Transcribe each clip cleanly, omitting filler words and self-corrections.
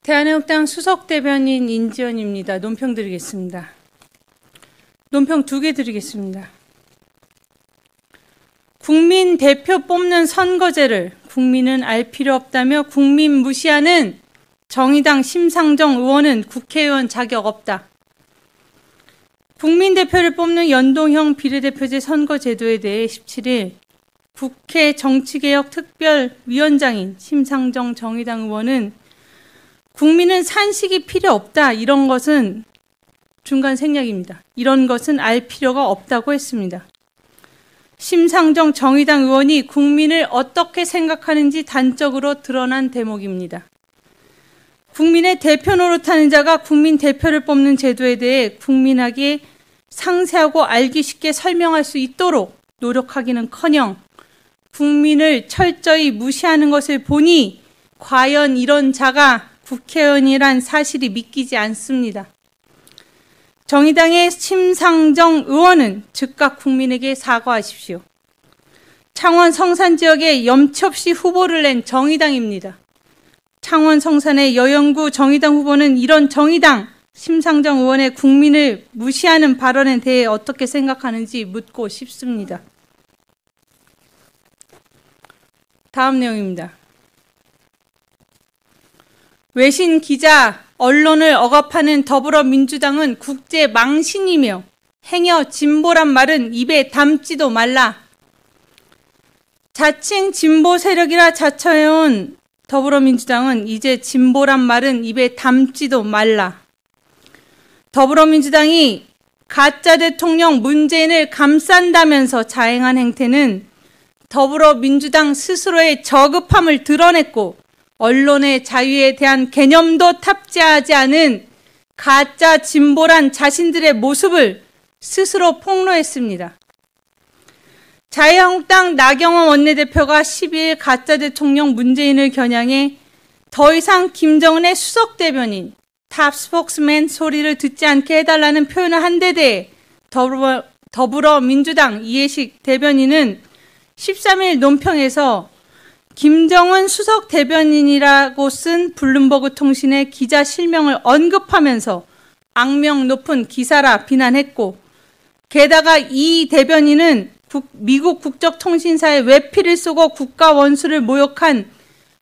대한애국당 수석대변인 인지연입니다. 논평 드리겠습니다. 논평 2개 드리겠습니다. 국민 대표 뽑는 선거제를 국민은 알 필요 없다며 국민 무시하는 정의당 심상정 의원은 국회의원 자격 없다. 국민 대표를 뽑는 연동형 비례대표제 선거제도에 대해 17일 국회 정치개혁특별위원장인 심상정 정의당 의원은 국민은 산식이 필요 없다. 이런 것은 중간 생략입니다. 이런 것은 알 필요가 없다고 했습니다. 심상정 정의당 의원이 국민을 어떻게 생각하는지 단적으로 드러난 대목입니다. 국민의 대표 노릇하는 자가 국민 대표를 뽑는 제도에 대해 국민에게 상세하고 알기 쉽게 설명할 수 있도록 노력하기는커녕 국민을 철저히 무시하는 것을 보니 과연 이런 자가 국회의원이란 사실이 믿기지 않습니다. 정의당의 심상정 의원은 즉각 국민에게 사과하십시오. 창원 성산 지역에 염치 없이 후보를 낸 정의당입니다. 창원 성산의 여영구 정의당 후보는 이런 정의당 심상정 의원의 국민을 무시하는 발언에 대해 어떻게 생각하는지 묻고 싶습니다. 다음 내용입니다. 외신 기자, 언론을 억압하는 더불어민주당은 국제 망신이며 행여 진보란 말은 입에 담지도 말라. 자칭 진보 세력이라 자처해온 더불어민주당은 이제 진보란 말은 입에 담지도 말라. 더불어민주당이 가짜 대통령 문재인을 감싼다면서 자행한 행태는 더불어민주당 스스로의 저급함을 드러냈고 언론의 자유에 대한 개념도 탑재하지 않은 가짜 진보란 자신들의 모습을 스스로 폭로했습니다. 자유한국당 나경원 원내대표가 12일 가짜 대통령 문재인을 겨냥해 더 이상 김정은의 수석대변인, 탑 스포크스맨 소리를 듣지 않게 해달라는 표현을 한 데 대해 더불어민주당 이해식 대변인은 13일 논평에서 김정은 수석 대변인이라고 쓴 블룸버그 통신의 기자 실명을 언급하면서 악명 높은 기사라 비난했고, 게다가 이 대변인은 미국 국적통신사의 외피를 쏘고 국가 원수를 모욕한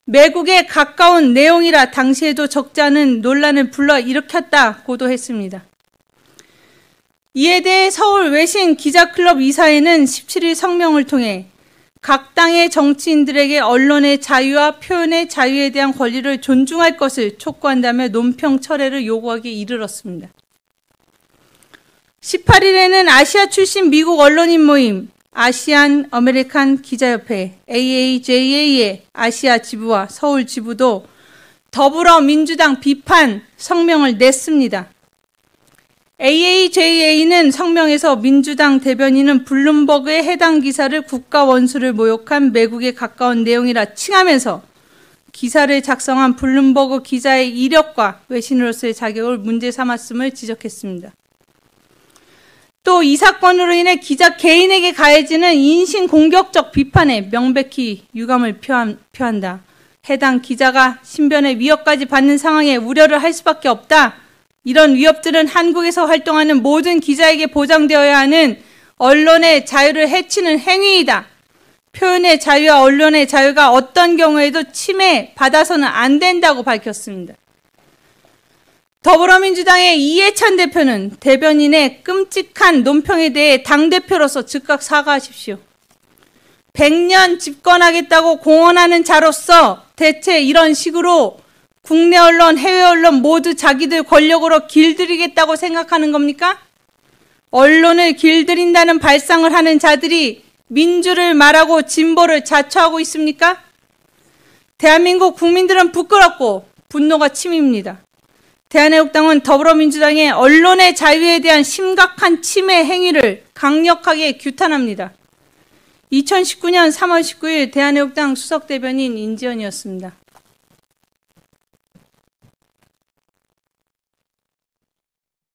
매국에 가까운 내용이라 당시에도 적지 않은 논란을 불러일으켰다고도 했습니다. 이에 대해 서울 외신 기자클럽 이사회는 17일 성명을 통해 각 당의 정치인들에게 언론의 자유와 표현의 자유에 대한 권리를 존중할 것을 촉구한다며 논평 철회를 요구하기에 이르렀습니다. 18일에는 아시아 출신 미국 언론인 모임 아시안 아메리칸 기자협회 AAJA의 아시아 지부와 서울 지부도 더불어민주당 비판 성명을 냈습니다. AAJA는 성명에서 민주당 대변인은 블룸버그의 해당 기사를 국가 원수를 모욕한 매국에 가까운 내용이라 칭하면서 기사를 작성한 블룸버그 기자의 이력과 외신으로서의 자격을 문제 삼았음을 지적했습니다. 또 이 사건으로 인해 기자 개인에게 가해지는 인신공격적 비판에 명백히 유감을 표한다. 해당 기자가 신변의 위협까지 받는 상황에 우려를 할 수밖에 없다. 이런 위협들은 한국에서 활동하는 모든 기자에게 보장되어야 하는 언론의 자유를 해치는 행위이다. 표현의 자유와 언론의 자유가 어떤 경우에도 침해받아서는 안 된다고 밝혔습니다. 더불어민주당의 이해찬 대표는 대변인의 끔찍한 논평에 대해 당대표로서 즉각 사과하십시오. 100년 집권하겠다고 공언하는 자로서 대체 이런 식으로 국내 언론, 해외 언론 모두 자기들 권력으로 길들이겠다고 생각하는 겁니까? 언론을 길들인다는 발상을 하는 자들이 민주를 말하고 진보를 자처하고 있습니까? 대한민국 국민들은 부끄럽고 분노가 치밉니다. 대한애국당은 더불어민주당의 언론의 자유에 대한 심각한 침해 행위를 강력하게 규탄합니다. 2019년 3월 19일 대한애국당 수석대변인 인지연이었습니다.